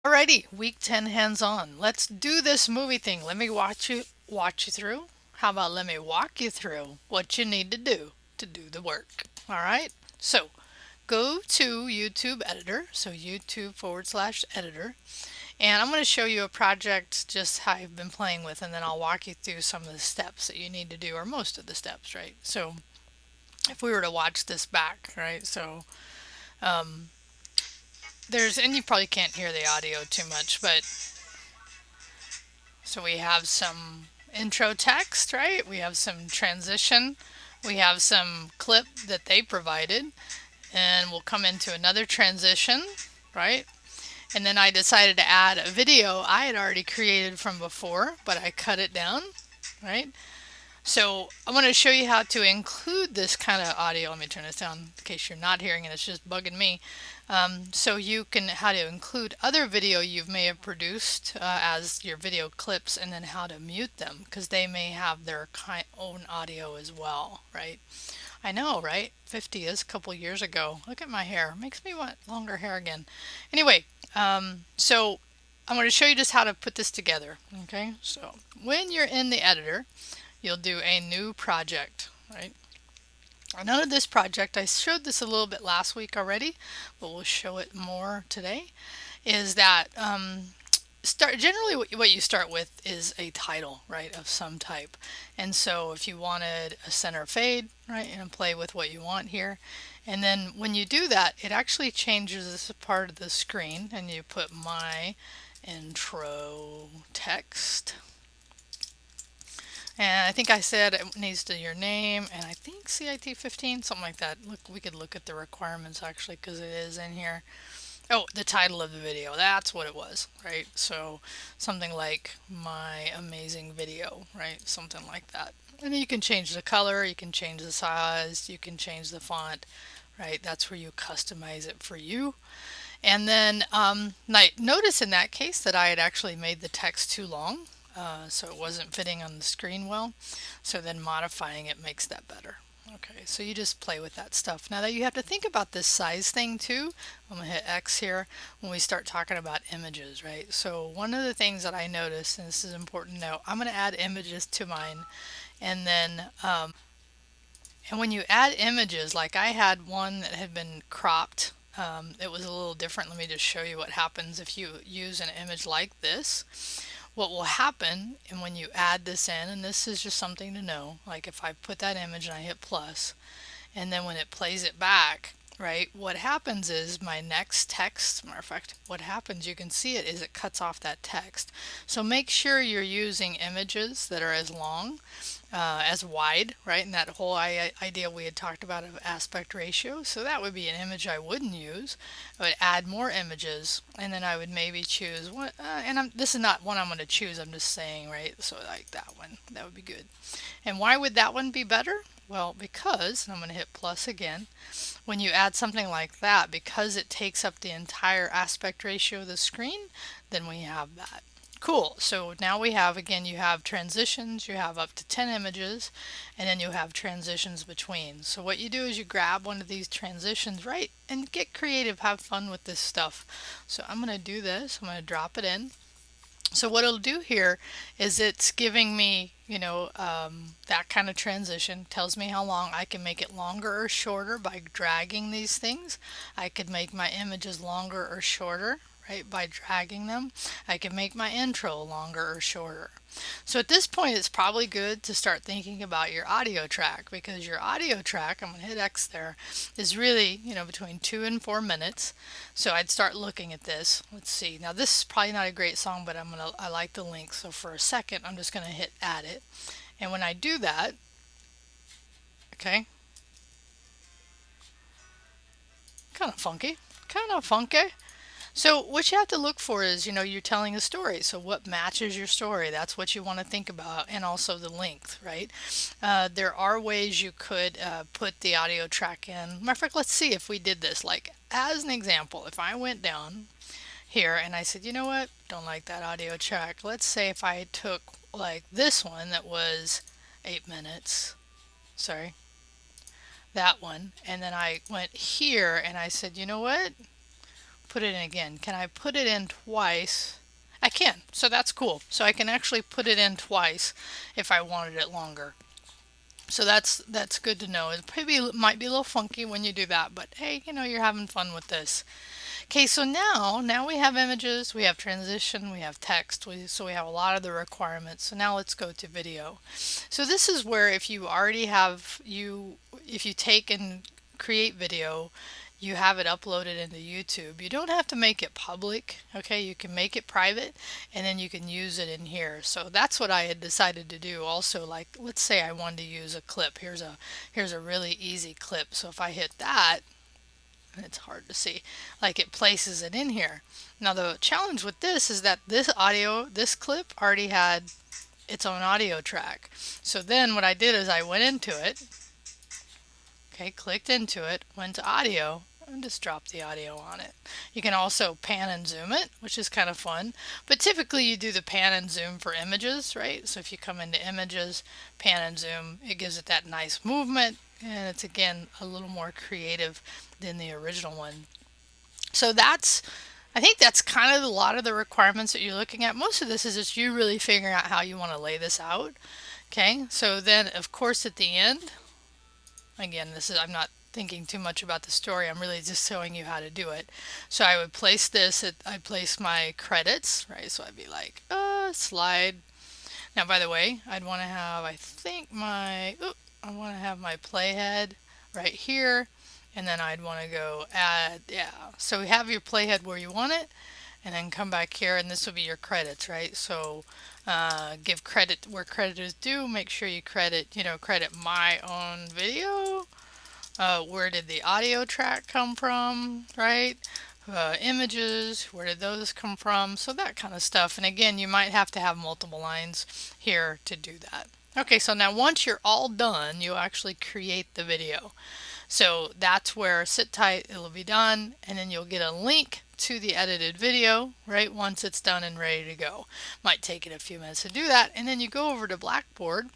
Alrighty, week 10 hands-on. Let's do this movie thing. Let me watch you through. How about let me walk you through what you need to do the work. All right? So, go to YouTube editor, so YouTube/editor, and I'm going to show you a project just how I've been playing with, and then I'll walk you through some of the steps that you need to do, or most of the steps, right? So, if we were to watch this back, right? So, um, and you probably can't hear the audio too much, but so we have some intro text, right? We have some transition. We have some clip that they provided. And we'll come into another transition, right? And then I decided to add a video I had already created from before, but I cut it down, right? So I want to show you how to include this kind of audio. Let me turn this down in case you're not hearing it. It's just bugging me. So you can how to include other video you may have produced as your video clips, and then how to mute them because they may have their own audio as well, right? I know, right? 50 is a couple years ago. Look at my hair. Makes me want longer hair again. Anyway, so I'm going to show you just how to put this together. Okay, so when you're in the editor, you'll do a new project, right? None of this project, I showed this a little bit last week already, but we'll show it more today, is that generally what you start with is a title, right, of some type. And so if you wanted a center fade, right, and play with what you want here, and then when you do that, it actually changes this part of the screen, and you put my intro text. And I think I said it needs to your name, and I think CIT15, something like that. Look, we could look at the requirements actually because it is in here. Oh, the title of the video, that's what it was, right? So something like my amazing video, right? Something like that. And then you can change the color, you can change the size, you can change the font, right? That's where you customize it for you. And then notice in that case that I had actually made the text too long. So it wasn't fitting on the screen well. So then modifying it makes that better. Okay, so you just play with that stuff. Now that you have to think about this size thing too, I'm going to hit X here when we start talking about images, right? So one of the things that I noticed, and this is important to know, I'm going to add images to mine. And then, and when you add images, like I had one that had been cropped, it was a little different. Let me just show you what happens if you use an image like this. What will happen, and when you add this in, and this is just something to know, like if I put that image and I hit plus, and then when it plays it back, right, what happens is my next text, matter of fact, what happens, you can see it, is it cuts off that text. So make sure you're using images that are as long, as wide, right? And that whole idea we had talked about of aspect ratio. So that would be an image I wouldn't use. I would add more images, and then I would maybe choose one. This is not one I'm going to choose. I'm just saying, right? So like that one, that would be good. And why would that one be better? Well, because, and I'm going to hit plus again, when you add something like that, because it takes up the entire aspect ratio of the screen, then we have that. Cool. So now we have, again, you have transitions, you have up to 10 images, and then you have transitions between. So what you do is you grab one of these transitions, right, and get creative, have fun with this stuff. So I'm going to do this. I'm going to drop it in. So what it'll do here is it's giving me, that kind of transition, tells me how long. I can make it longer or shorter by dragging these things. I could make my images longer or shorter, right, by dragging them. I can make my intro longer or shorter. So at this point, it's probably good to start thinking about your audio track, because your audio track, I'm going to hit X there, is really, between 2 and 4 minutes. So I'd start looking at this. Let's see. Now this is probably not a great song, but I like the link. So for a second, I'm just going to hit add it. And when I do that, okay, kind of funky, kind of funky. So what you have to look for is, you're telling a story. So what matches your story? That's what you want to think about, and also the length, right? There are ways you could put the audio track in. Matter of fact, let's see if we did this. Like as an example, if I went down here and I said, you know what, don't like that audio track. Let's say if I took like this one that was 8 minutes, sorry, that one, and then I went here and I said, you know what? put it in again? Can I put it in twice? I can, so that's cool. So I can actually put it in twice if I wanted it longer. So that's good to know. It maybe might be a little funky when you do that, but hey, you're having fun with this. Okay, so now we have images, we have transition, we have text, so we have a lot of the requirements. So now let's go to video. So this is where if you already have if you take and create video, you have it uploaded into YouTube. You don't have to make it public, okay? You can make it private and then you can use it in here. So that's what I had decided to do also. Like, let's say I wanted to use a clip. Here's a really easy clip. So if I hit that, and it's hard to see, like it places it in here. Now the challenge with this is that this clip already had its own audio track. So then what I did is I went into it, okay, clicked into it, went to audio, and just dropped the audio on it. You can also pan and zoom it, which is kind of fun, but typically you do the pan and zoom for images, right? So if you come into images, pan and zoom, it gives it that nice movement, and it's again a little more creative than the original one. So I think that's kind of a lot of the requirements that you're looking at. Most of this is just you really figuring out how you want to lay this out. Okay, so then of course at the end, again, I'm not thinking too much about the story. I'm really just showing you how to do it. So I would place this, I'd place my credits, right? So I'd be like, slide. Now, by the way, I'd want to have, I want to have my playhead right here. And then I'd want to go add, yeah. So we have your playhead where you want it. And then come back here, and this will be your credits, right? So give credit where credit is due. Make sure you credit my own video. Where did the audio track come from, right? Images, where did those come from? So that kind of stuff. And again, you might have to have multiple lines here to do that. Okay, so now once you're all done, you actually create the video. So that's where sit tight, it'll be done, and then you'll get a link to the edited video, right, once it's done and ready to go. Might take it a few minutes to do that, and then you go over to Blackboard,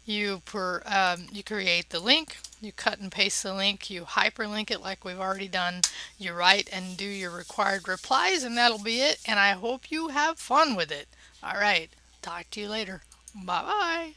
you create the link, you cut and paste the link, you hyperlink it like we've already done, you write and do your required replies, and that'll be it, and I hope you have fun with it. All right, talk to you later. Bye-bye.